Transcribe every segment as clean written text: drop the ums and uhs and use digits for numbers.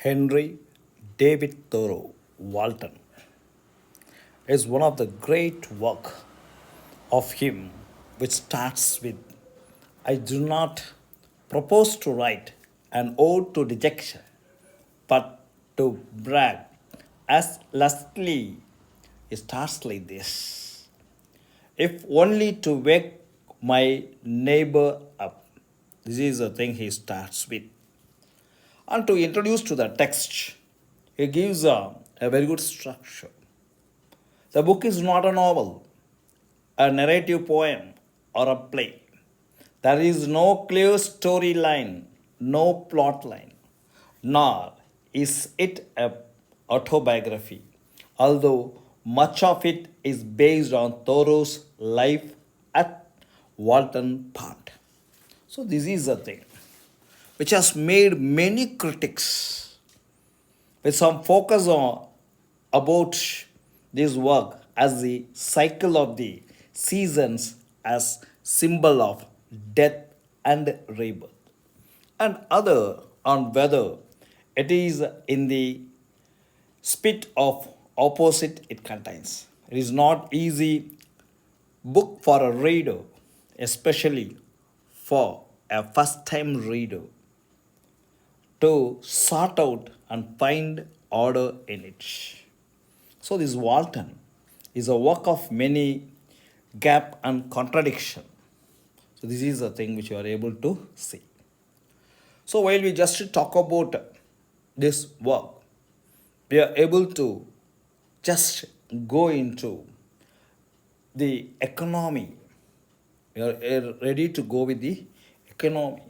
Henry David Thoreau Walton is one of the great work of him which starts with I do not propose to write an ode to dejection, but to brag as lustily. It starts like this: if only to wake my neighbor up. This is the thing he starts with. And to introduce to the text, he gives a very good structure. The book is not a novel, a narrative poem, or a play. There is no clear storyline, no plot line, nor is it a autobiography, although much of it is based on Thoreau's life at Walton Pond. So this is the thing which has made many critics with some focus on about this work as the cycle of the seasons as symbol of death and rebirth, and other on whether it is in the spit of opposite it contains. It is not easy book for a reader, especially for a first time reader, to sort out and find order in it. So this Walton is a work of many gap and contradiction. So this is the thing which you are able to see. So while we just talk about this work, we are able to just go into the economy. We are ready to go with the economy.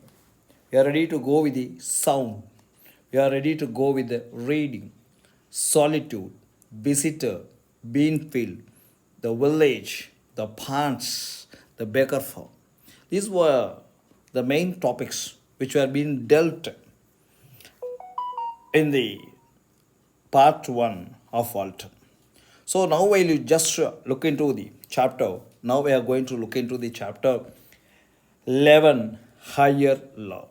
We are ready to go with the sound. We are ready to go with the reading, solitude, visitor, bean field, the village, the ponds, the baker farm. These were the main topics which were being dealt in the part 1 of Walton. So now while you just look into the chapter, now we are going to look into the chapter 11, higher law.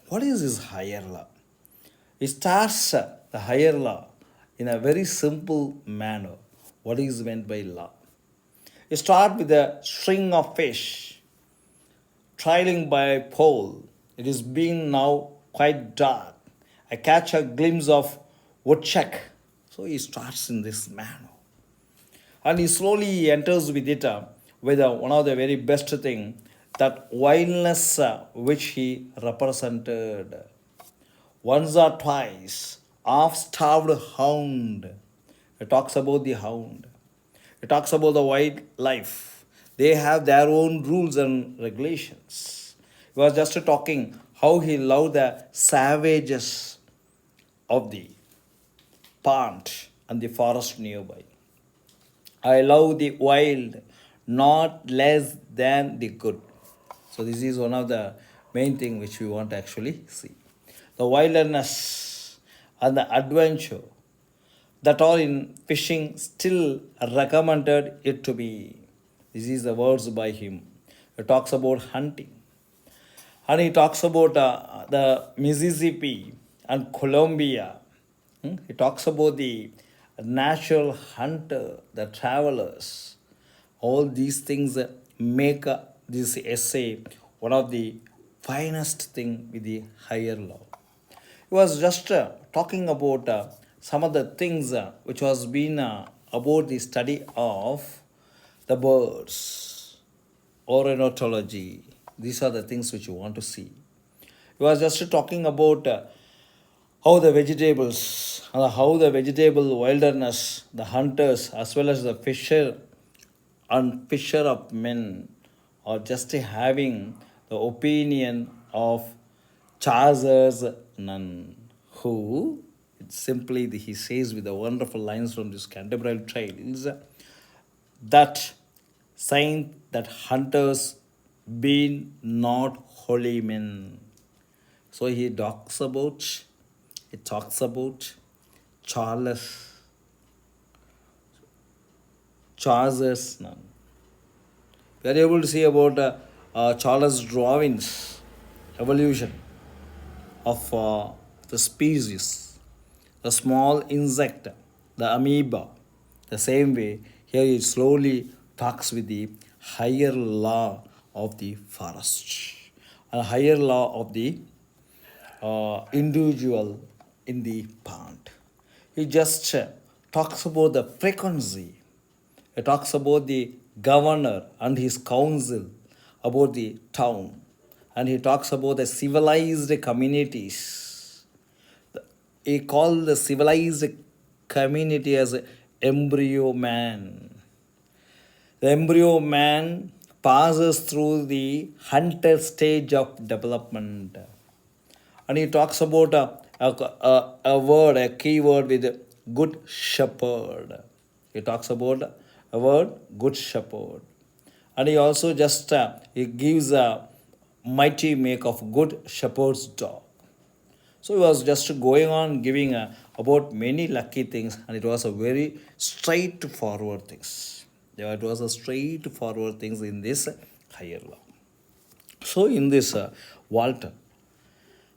What is this higher law? It starts the higher law in a very simple manner. What is meant by law? It starts with a string of fish trailing by a pole. It is being now quite dark. I catch a glimpse of woodchuck. So he starts in this manner. And he slowly enters with it with one of the very best thing, that wildness which he represented. Once or twice, half-starved hound. It talks about the hound. It talks about the wildlife. They have their own rules and regulations. He was just talking how he loved the savages of the pond and the forest nearby. I love the wild, not less than the good. So this is one of the main thing which we want to actually see. The wilderness and the adventure that are in fishing still recommended it to be. This is the words by him. He talks about hunting. And he talks about the Mississippi and Colombia. He talks about the natural hunter, the travelers. All these things make this essay one of the finest thing with the higher law. He was just talking about some of the things which was been about the study of the birds, ornithology. These are the things which you want to see. He was just talking about how the vegetables, how the vegetable wilderness, the hunters as well as the fisher and fisher of men are just having the opinion of Charles Nunn, who simply he says with the wonderful lines from this Canterbury Trails that saint that hunters been not holy men. So he talks about Charles Charles Nunn. We are able to see about Charles Darwin's evolution of the species. the small insect, the amoeba. The same way, here it slowly talks with the higher law of the forest, a higher law of the individual in the pond. He just talks about the frequency. He talks about the governor and his council, about the town, and he talks about the civilized communities. He called the civilized community as embryo man. The embryo man passes through the hunter stage of development. And he talks about a word, a key word with good shepherd. He talks about a word, good shepherd. And he also just he gives a mighty make of good shepherd's dog. So he was just going on giving about many lucky things, and it was a very straightforward things. Yeah, it was a straightforward things in this higher law. So in this Walter,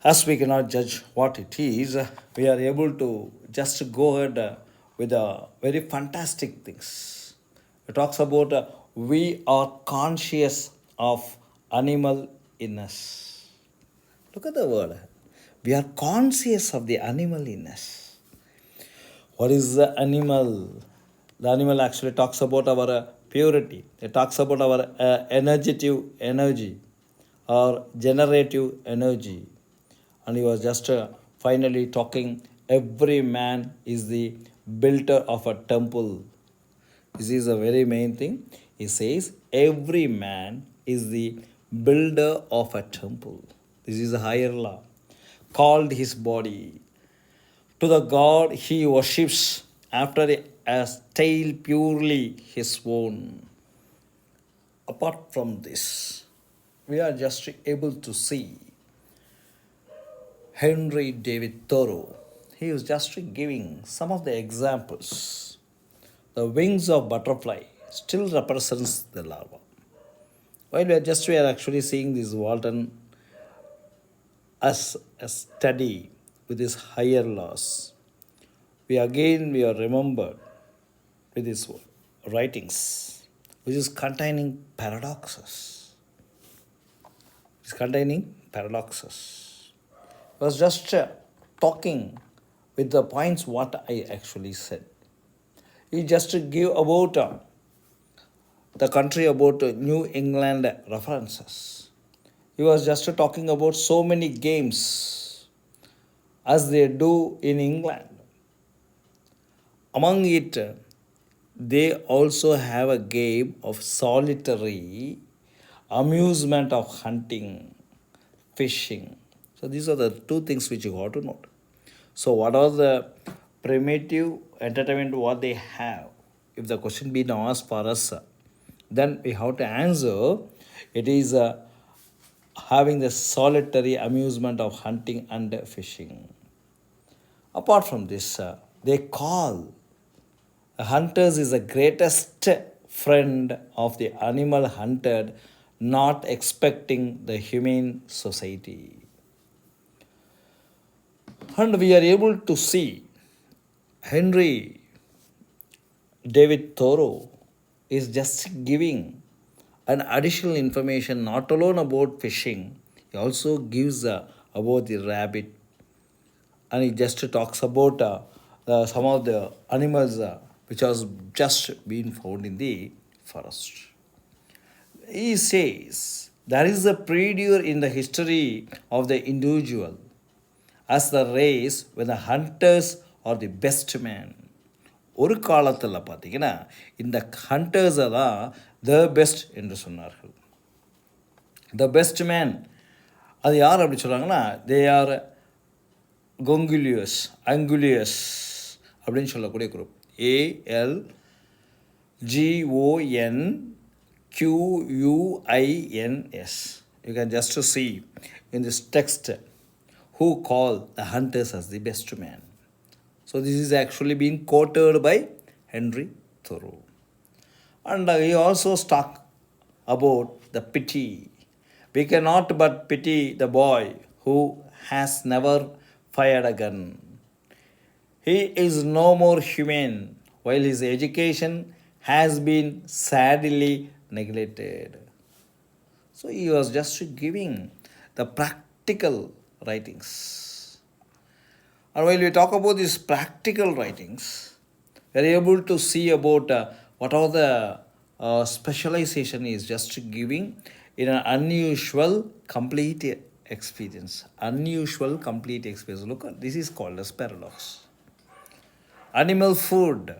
as we cannot judge what it is, we are able to just go ahead with very fantastic things. It talks about we are conscious of animal inness. Look at the word. We are conscious of the animal inness. What is the animal? The animal actually talks about our purity. It talks about our energetic energy or generative energy. And he was just finally talking every man is the builder of a temple. This is a very main thing. He says every man is the builder of a temple. This is a higher law. Called his body to the God he worships after a style purely his own. Apart from this, we are just able to see Henry David Thoreau. He is just giving some of the examples. The wings of butterfly still represents the larva. While we are actually seeing this Walden as a study with his higher laws, we are remembered with his writings, which is containing paradoxes. It's containing paradoxes. I was just talking with the points what I actually said. He just give about the country, about New England references. He was just talking about so many games as they do in England. Among it, they also have a game of solitary amusement of hunting, fishing. So these are the two things which you got to note. So what are the primitive entertainment what they have? If the question be now asked for us, then we have to answer. It is having the solitary amusement of hunting and fishing. Apart from this, they call hunters is the greatest friend of the animal hunted, not expecting the humane society. And we are able to see Henry David Thoreau is just giving an additional information not alone about fishing, he also gives about the rabbit, and he just talks about some of the animals which has just been found in the forest. He says there is a period in the history of the individual as the race when the hunters are the best man. ஒரு காலத்தில் பார்த்தீங்கன்னா இந்த ஹண்டர்ஸை தான் the best என்று சொன்னார்கள். The best man அது யார் அப்படி சொல்கிறாங்கன்னா தே ஆர் அங்குலியஸ் அப்படின்னு சொல்லக்கூடிய group. ALGONQUINS. You can just see in this text who call the hunters as the best man. So this is actually being quoted by Henry Thoreau. And he also talk about the pity. We cannot but pity the boy who has never fired a gun. He is no more human, while his education has been sadly neglected. So he was just giving the practical writings. And while we talk about these practical writings, we are able to see about what are the specialization is just giving in an unusual complete experience. Unusual complete experience. Look, this is called as paradox. Animal food.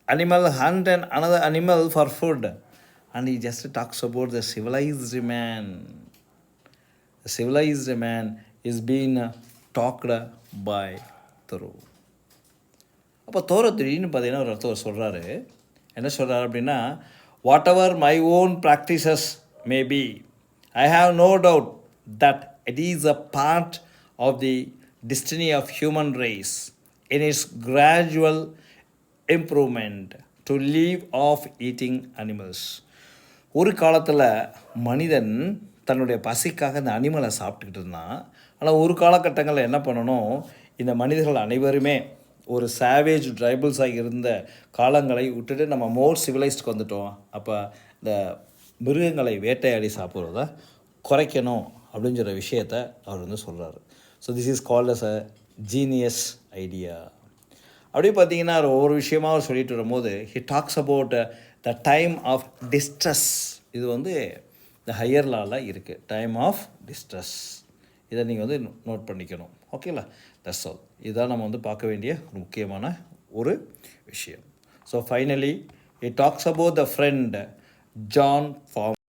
Animal hunt and another animal for food. And he just talks about the civilized man. The civilized man is being talked by Thoreau. அப்போ தோற திடீர்னு பார்த்தீங்கன்னா ஒரு அர்த்தம் சொல்கிறாரு. என்ன சொல்கிறாரு அப்படின்னா, whatever my own practices may be, I have no doubt that it is a part of the destiny of human race in its gradual improvement to live off eating animals. ஒரு காலத்தில் மனிதன் தன்னுடைய பசிக்காக இந்த அனிமலை சாப்பிட்டுக்கிட்டு இருந்தான். ஆனால் ஒரு காலகட்டங்களில் என்ன பண்ணணும், இந்த மனிதர்கள் அனைவருமே ஒரு சாவேஜ் ட்ரைபிள்ஸாக இருந்த காலங்களை விட்டுட்டு நம்ம மோர் சிவிலைஸ்டுக்கு வந்துட்டோம். அப்போ இந்த மிருகங்களை வேட்டையாடி சாப்பிட்றத குறைக்கணும் அப்படிங்கிற விஷயத்தை அவர் வந்து சொல்கிறார். So this is called as a genius idea. அப்படி பார்த்தீங்கன்னா ஒவ்வொரு விஷயமாக அவர் சொல்லிட்டு வரும்போது he talks about the time of distress. இது வந்து இந்த ஹையர் லாவில் இருக்குது, டைம் ஆஃப் டிஸ்ட்ரெஸ். இதை நீங்கள் வந்து நோட் பண்ணிக்கணும். ஓகேங்களா? That's all. இதுதான் நம்ம வந்து பார்க்க வேண்டிய ஒரு முக்கியமான ஒரு விஷயம். So finally it talks about the friend John form.